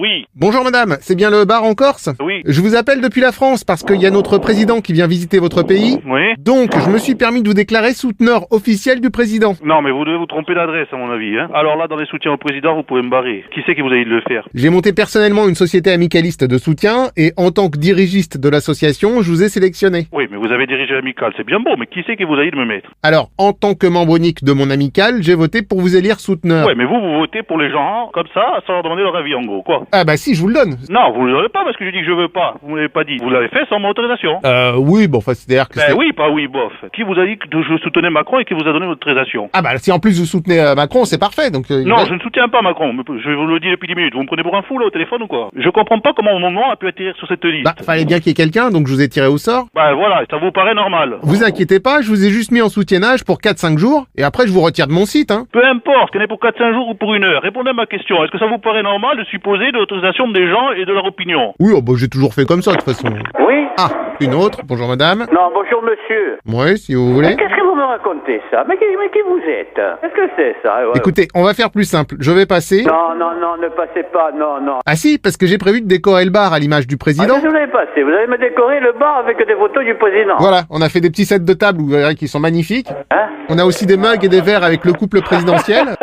Oui. Bonjour madame, c'est bien le bar en Corse? Oui. Je vous appelle depuis la France parce qu'il y a notre président qui vient visiter votre pays. Oui. Donc, je me suis permis de vous déclarer souteneur officiel du président. Non, mais vous devez vous tromper d'adresse, à mon avis. Hein. Alors là, dans les soutiens au président, vous pouvez me barrer. Qui c'est qui vous a dit de le faire? J'ai monté personnellement une société amicaliste de soutien et en tant que dirigiste de l'association, je vous ai sélectionné. Oui, mais vous avez dirigé l'amical, c'est bien beau, mais qui c'est qui vous a dit de me mettre? Alors, en tant que membre unique de mon amicale, j'ai voté pour vous élire souteneur. Ouais, mais vous votez pour les gens, comme ça, sans leur demander leur avis, en gros, quoi. Ah bah si, je vous le donne. Non, vous ne l'avez pas parce que je dis que je veux pas. Vous ne l'avez pas dit. Vous l'avez fait sans mon autorisation. Oui, bon, enfin, c'est-à-dire que Ben oui, pas oui, bof. Qui vous a dit que je soutenais Macron et qui vous a donné votre autorisation? Ah bah si en plus vous soutenez Macron, c'est parfait, donc... Non, je ne soutiens pas Macron. Je vous le dis depuis 10 minutes. Vous me prenez pour un fou, là, au téléphone ou quoi? Je comprends pas comment mon nom a pu atterrir sur cette liste. Bah, fallait bien qu'il y ait quelqu'un, donc je vous ai tiré au sort. Ben voilà, ça vous paraît normal. Vous inquiétez pas, je vous ai juste mis en soutiennage pour 4-5 jours, et après je vous retire de mon site, hein. Peu importe, qu'on est pour 4-5 jours ou pour 1 heure. Répondez à ma question. Est-ce que ça vous paraît normal de supposer de l'autorisation des gens et de leur opinion? Oui, oh, bah, j'ai toujours fait comme ça, de toute façon. Oui. Ah, une autre. Bonjour madame. Non, bonjour monsieur. Ouais, si vous voulez. Mais qu'est-ce que vous me racontez ça? Mais qui vous êtes? Qu'est-ce que c'est ça? Ouais. Écoutez, on va faire plus simple. Je vais passer... Non, ne passez pas, non. Ah si, parce que j'ai prévu de décorer le bar à l'image du président. Qu'est-ce que vous allez passer? Vous allez me décorer le bar avec des photos du président. Voilà, on a fait des petits sets de table, vous verrez, qui sont magnifiques. Hein? On a aussi des mugs et des verres avec le couple présidentiel.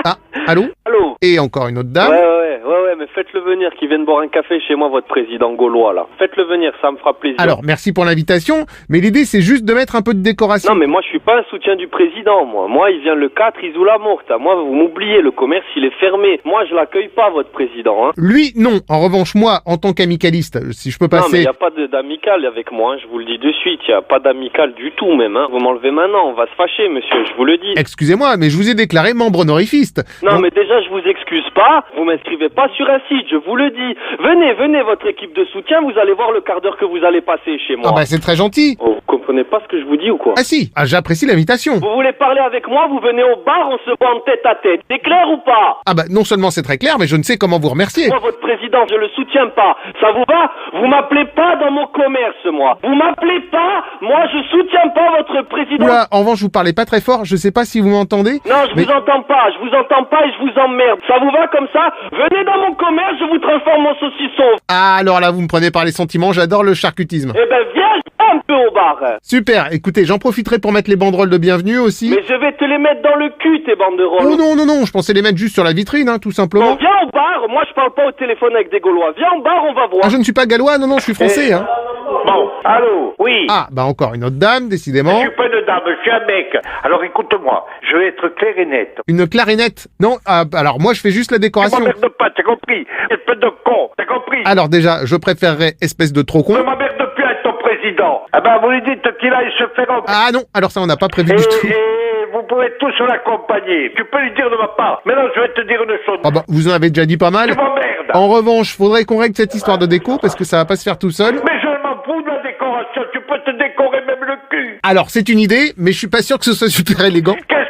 Ah, allô? Allô? Et encore une autre dame. Ouais, mais faites-le venir, qu'il vienne boire un café chez moi, votre président gaulois, là. Faites-le venir, ça me fera plaisir. Alors, merci pour l'invitation, mais l'idée c'est juste de mettre un peu de décoration. Non, mais moi, je suis pas un soutien du président, moi. Moi, il vient le 4, il joue la morte. Moi, vous m'oubliez, le commerce, il est fermé. Moi, je l'accueille pas, votre président, hein. Lui, non. En revanche, moi, en tant qu'amicaliste, si je peux Non, mais passer... il n'y a pas d'amical avec moi, hein, je vous le dis de suite. Il n'y a pas d'amical du tout, même, hein. Vous m'enlevez maintenant, on va se fâcher, monsieur, je vous le dis. Excusez-moi, mais je vous ai déclaré membre honorifiste. Non, Donc- mais déjà, je vous excuse pas. Vous m'inscrivez pas sur un site, je vous le dis. Venez, votre équipe de soutien, vous allez voir le quart d'heure que vous allez passer chez moi. Ah bah c'est très gentil. Oh, vous comprenez pas ce que je vous dis ou quoi? Ah si, ah, j'apprécie l'invitation. Vous voulez parler avec moi, vous venez au bar, on se voit en tête à tête. C'est clair ou pas? Ah bah non seulement c'est très clair, mais je ne sais comment vous remercier. Moi, votre président, je le soutiens pas. Ça vous va? Vous m'appelez pas dans mon commerce, moi. Vous m'appelez pas? Moi, je soutiens pas votre président. Oula, en revanche, vous parlez pas très fort, je sais pas si vous m'entendez. Non, je mais- vous entends pas et je vous emmerde. Ça vous va comme ça? Venez dans mon commerce, je vous transforme en saucisson. Ah, alors là, vous me prenez par les sentiments, j'adore le charcutisme. Eh ben, viens un peu au bar. Super, écoutez, j'en profiterai pour mettre les banderoles de bienvenue aussi. Mais je vais te les mettre dans le cul, tes banderoles. Oh non, je pensais les mettre juste sur la vitrine, hein, tout Bon, simplement. viens au bar, moi je parle pas au téléphone avec des Gaulois. Viens au bar, on va voir. Ah, je ne suis pas gallois, non, je suis français, hein. Bon, allô, oui. Ah, bah encore une autre dame, Je décidément. suis pas une dame, je suis un mec. Alors écoute-moi, je vais être clair et net. Une clarinette. Non, ah, alors moi je fais juste la Tu décoration. m'emmerdes pas, t'as compris? Espèce de con, t'as compris? Alors déjà, je préférerais espèce de trop con. Ne m'emmerde plus avec ton président. Ah ben vous lui dites qu'il aille se faire en... Ah non, alors ça on n'a pas prévu et, du tout. et vous pouvez tous l'accompagner. Tu peux lui dire de ma part. Maintenant je vais te dire une chose. Ah bah, vous en avez déjà dit pas mal. Tu m'emmerdes. En revanche, faudrait qu'on règle cette histoire de déco parce que ça va pas se faire tout seul. Mais je m'en fous de la décoration. Tu peux te décorer même le cul. Alors, c'est une idée, mais je suis pas sûr que ce soit super élégant. Qu'est-ce